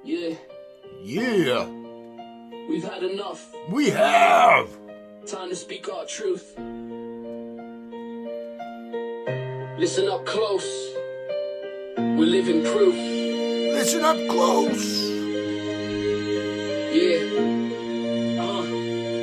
Yeah. Yeah. We've had enough. We have. Time to speak our truth. Listen up close. We're living proof. Listen up close. Yeah.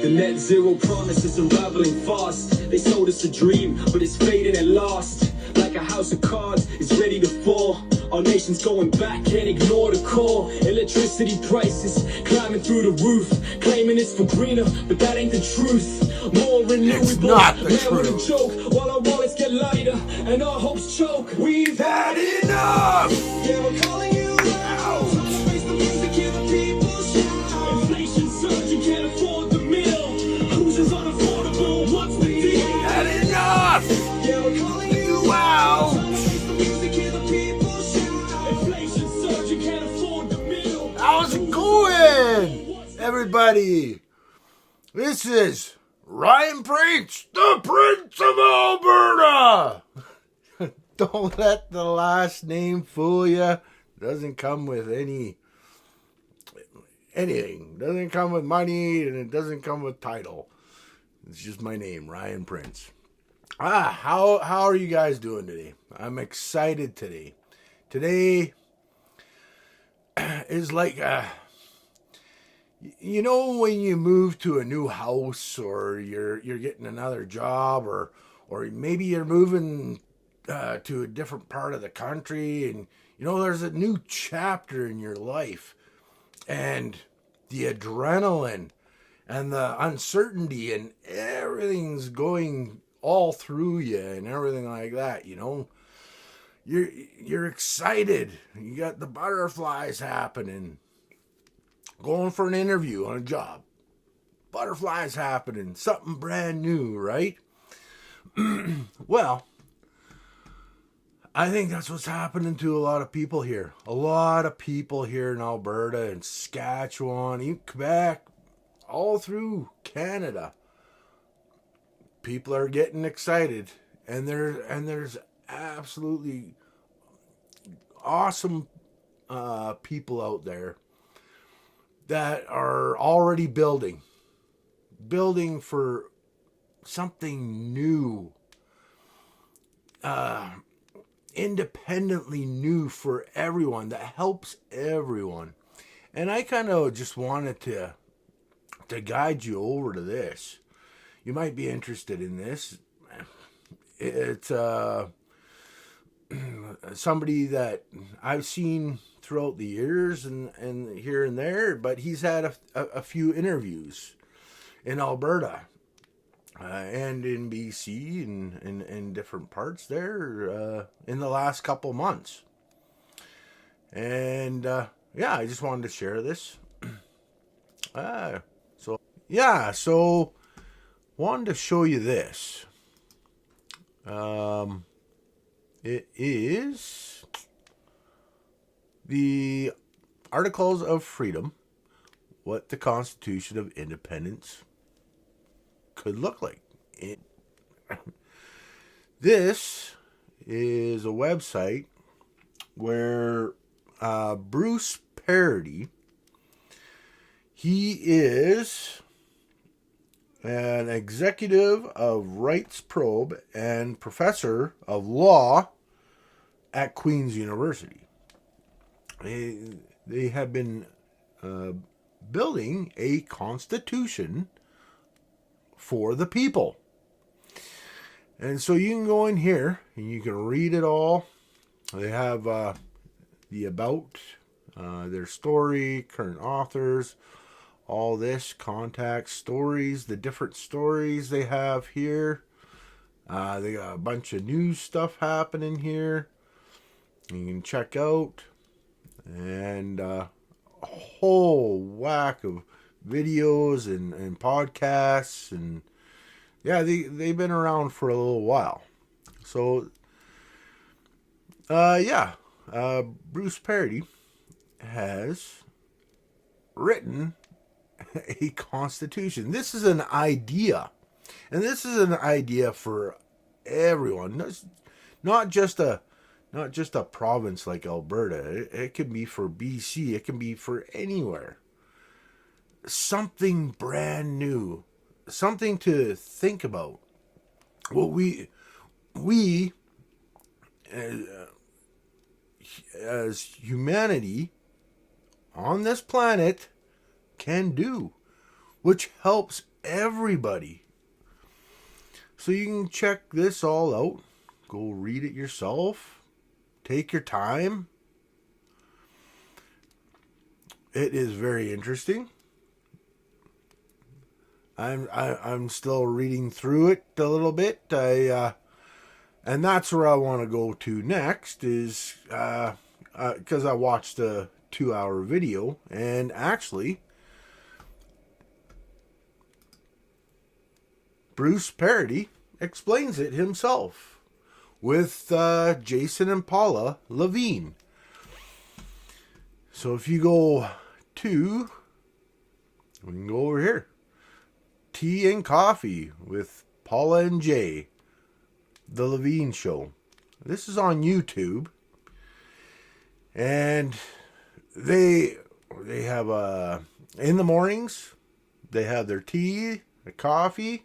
The net zero promise is unraveling fast. They sold us a dream, but it's fading at last. Like a house of cards, it's ready to fall. Our nation's going back, can't ignore the call. Electricity prices climbing through the roof, claiming it's for greener, but that ain't the truth. More renewables, It's not the with a truth. joke, while our wallets get lighter and our hopes choke. We've Had enough. yeah, we're calling you out. Face the music, hear the people shout. Inflation surging, can't afford the meal. Who's is unaffordable? What's the deal? Had enough. Yeah, we're calling you out. Face the music, hear the people shout. Inflation surging, can't afford the meal. How's it going, everybody? This is Ryan Prince, the Prince of Alberta. Don't let the last name fool you. Doesn't come with anything. Doesn't come with money, and it doesn't come with title. It's just my name, Ryan Prince. How are you guys doing today? I'm excited today. Today is like you know, when you move to a new house, or you're getting another job, or maybe you're moving to a different part of the country, and you know there's a new chapter in your life, and the adrenaline and the uncertainty and everything's going all through you and everything like that. You know, you're excited. You got the butterflies happening. Going for an interview on a job. Butterflies happening. Something brand new, right? Well, I think that's what's happening to a lot of people here. A lot of people here in Alberta and Saskatchewan, even Quebec, all through Canada. People are getting excited, and there's absolutely awesome people out there that are already building for something new, independently new for everyone, that helps everyone. And I kind of just wanted to guide you over to this. You might be interested in this. It's somebody that I've seen throughout the years and here and there, but he's had a few interviews in Alberta and in BC and in different parts there in the last couple months. And yeah, I just wanted to share this. So wanted to show you this. It is the Articles of Freedom, what the Constitution of Independence could look like. This is a website where Bruce Pardy, he is an executive of Rights Probe and professor of law at Queen's University. They have been building a constitution for the people. And so you can go in here and you can read it all. They have the about, their story, current authors, all this, contact, stories, the different stories they have here. They got a bunch of news stuff happening here. You can check out. And a whole whack of videos and podcasts. And yeah, they've been around for a little while. So, Bruce Pardy has written a constitution. This is an idea. And this is an idea for everyone. It's not just a not just a province like Alberta. It can be for BC. It can be for anywhere. Something brand new, something to think about. What we as humanity on this planet can do, which helps everybody. So you can check this all out. Go read it yourself. Take your time. It is very interesting. I'm still reading through it a little bit. And that's where I want to go to next is because I watched a 2-hour video, and actually Bruce Pardy explains it himself with Jason and Paula Lavigne. So if you go to, we can go over here, Tea and Coffee with Paula and Jay, the Lavigne Show. This is on YouTube, and they have in the mornings they have their tea, their coffee,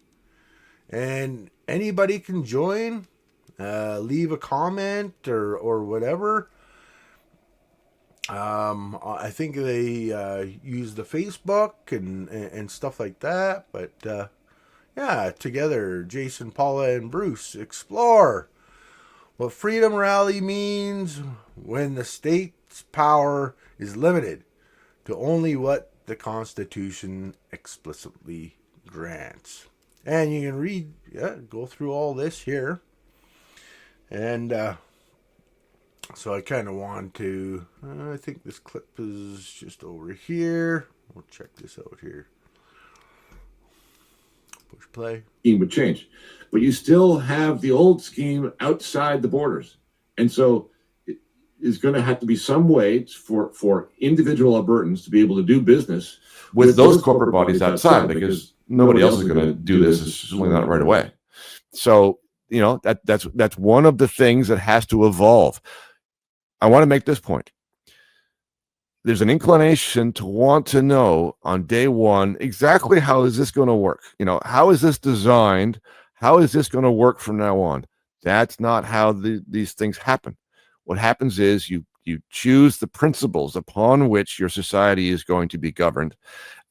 and anybody can join, leave a comment or whatever. I think they use the Facebook and stuff like that, but yeah, together, Jason, Paula, and Bruce explore what Freedom Rally means when the state's power is limited to only what the Constitution explicitly grants. And you can read, go through all this here. And so I kind of want to, I think this clip is just over here. We'll check this out here. Push play. Scheme would change, but you still have the old scheme outside the borders, and so it is going to have to be some way for individual Albertans to be able to do business with those corporate bodies outside, because nobody else is going to do this, certainly not right away. So that's one of the things that has to evolve. I want to make this point. There's an inclination to want to know on day one exactly how is this going to work? How is this designed? How is this going to work from now on? That's not how these things happen. What happens is you choose the principles upon which your society is going to be governed,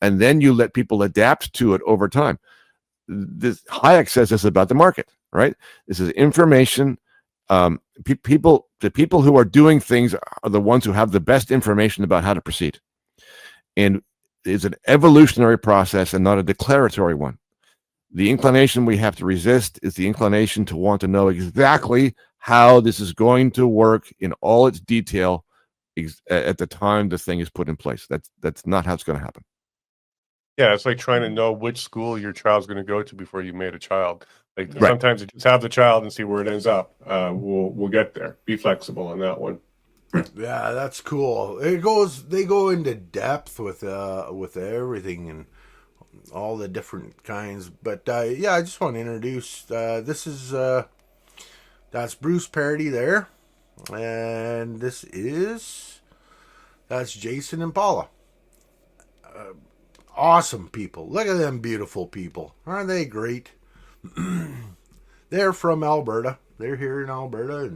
and then you let people adapt to it over time. Hayek says this about the market, right? This is information. The people who are doing things are the ones who have the best information about how to proceed. And it's an evolutionary process and not a declaratory one. The inclination we have to resist is the inclination to want to know exactly how this is going to work in all its detail at the time the thing is put in place. That's not how it's going to happen. Yeah, it's like trying to know which school your child's going to go to before you made a child. Like Right. Sometimes you just have the child and see where it ends up. We'll get there. Be flexible on that one. Yeah, that's cool. They go into depth with everything and all the different kinds. But yeah, I just want to introduce. This is that's Bruce Pardy there, and that's Jason and Paula. Awesome people. Look at them beautiful people. Aren't they great? They're from Alberta. They're here in Alberta,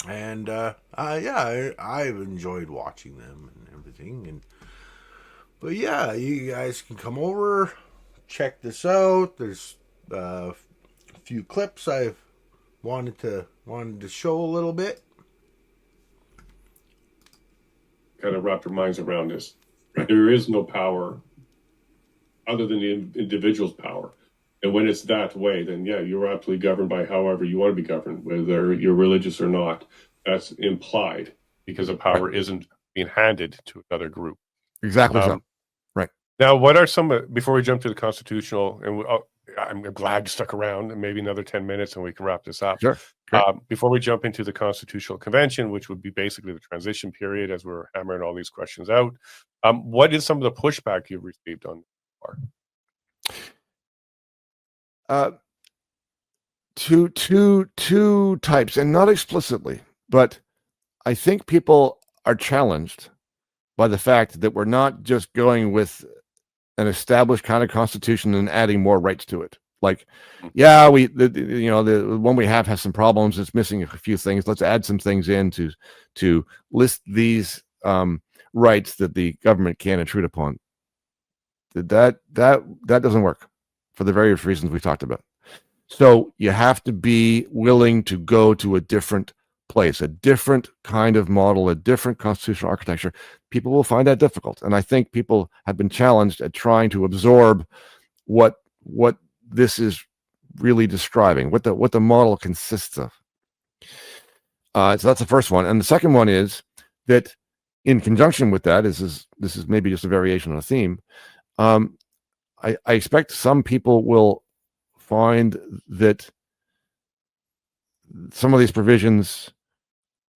and yeah, I've enjoyed watching them and everything. But yeah, you guys can come over, check this out. There's a few clips I've wanted to show a little bit. Kind of wrap your minds around this. There is no power other than the individual's power. And when it's that way, then yeah, you're absolutely governed by however you want to be governed, whether you're religious or not. That's implied because the power isn't being handed to another group. Exactly so. Right. Now, what are before we jump to the constitutional, and I'm glad you stuck around, and maybe another 10 minutes and we can wrap this up. Sure. Before we jump into the Constitutional Convention, which would be basically the transition period as we're hammering all these questions out, what is some of the pushback you've received on this part? Two types, and not explicitly. But I think people are challenged by the fact that we're not just going with an established kind of constitution and adding more rights to it. Like, yeah, the one we have has some problems. It's missing a few things. Let's add some things in to list these rights that the government can intrude upon. That doesn't work for the various reasons we talked about. So you have to be willing to go to a different place, a different kind of model, a different constitutional architecture. People will find that difficult. And I think people have been challenged at trying to absorb what this is really describing, what the model consists of. So that's the first one. And the second one is that in conjunction with that, this is maybe just a variation on a theme. I expect some people will find that some of these provisions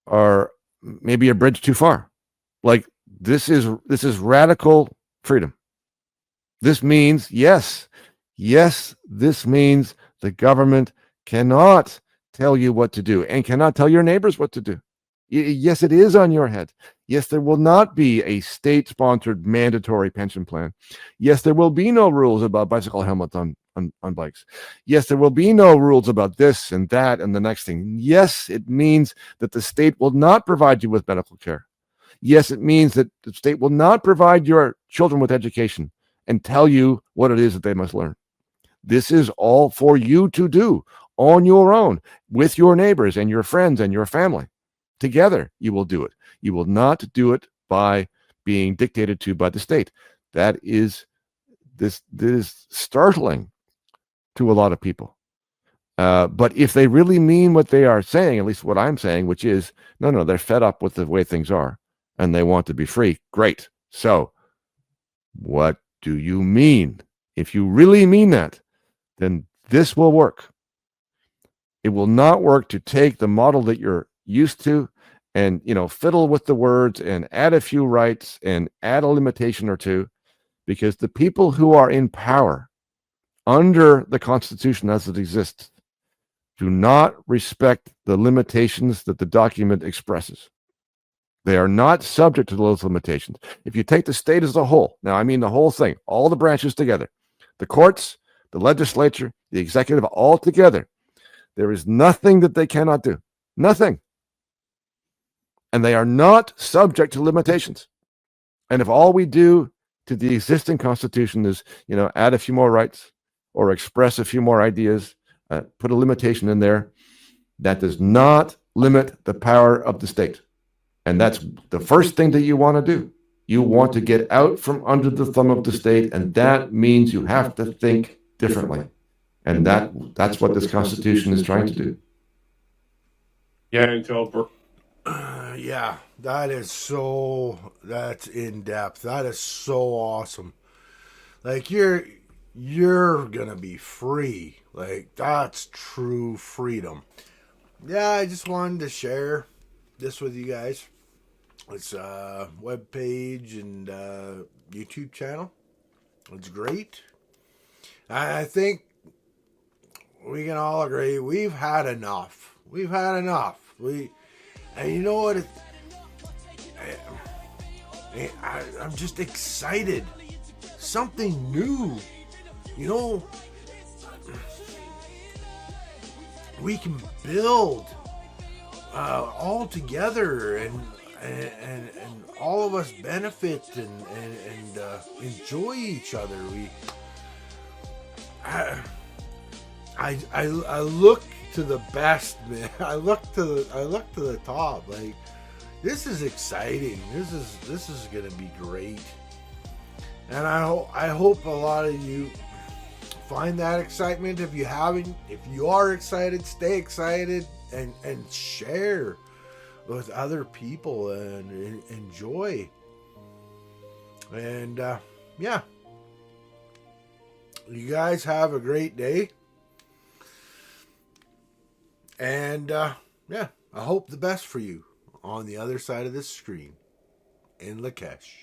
are maybe a bridge too far. Like this is radical freedom. This means, yes, this means the government cannot tell you what to do and cannot tell your neighbors what to do. Yes, it is on your head. Yes, there will not be a state-sponsored mandatory pension plan. Yes, there will be no rules about bicycle helmets on bikes. Yes, there will be no rules about this and that and the next thing. Yes, it means that the state will not provide you with medical care. Yes, it means that the state will not provide your children with education and tell you what it is that they must learn. This is all for you to do on your own with your neighbors and your friends and your family. Together, you will do it. You will not do it by being dictated to by the state. That is startling to a lot of people. But if they really mean what they are saying, at least what I'm saying, which is, no, they're fed up with the way things are and they want to be free, great. So what do you mean? If you really mean that, then this will work. It will not work to take the model that you're used to and, fiddle with the words and add a few rights and add a limitation or two, because the people who are in power under the Constitution as it exists do not respect the limitations that the document expresses. They are not subject to those limitations. If you take the state as a whole, now I mean the whole thing, all the branches together, the courts, the legislature, the executive, all together, there is nothing that they cannot do. Nothing. And they are not subject to limitations. And if all we do to the existing Constitution is, add a few more rights or express a few more ideas, put a limitation in there, that does not limit the power of the state. And that's the first thing that you want to do. You want to get out from under the thumb of the state, and that means you have to think differently. And that's what this Constitution is trying to do. Yeah, until Yeah, that's in depth. That is so awesome. Like you're gonna be free. Like that's true freedom. Yeah, I just wanted to share this with you guys. It's a web page and YouTube channel. It's great. I think we can all agree we've had enough. And you know what? I'm just excited. Something new. We can build all together and all of us benefit and enjoy each other. I look to the best, man. I look to the top. Like this is exciting. This is gonna be great. And I hope a lot of you find that excitement. If you are excited, stay excited and share with other people and enjoy. And yeah. You guys have a great day. And yeah, I hope the best for you on the other side of this screen in Lakesh.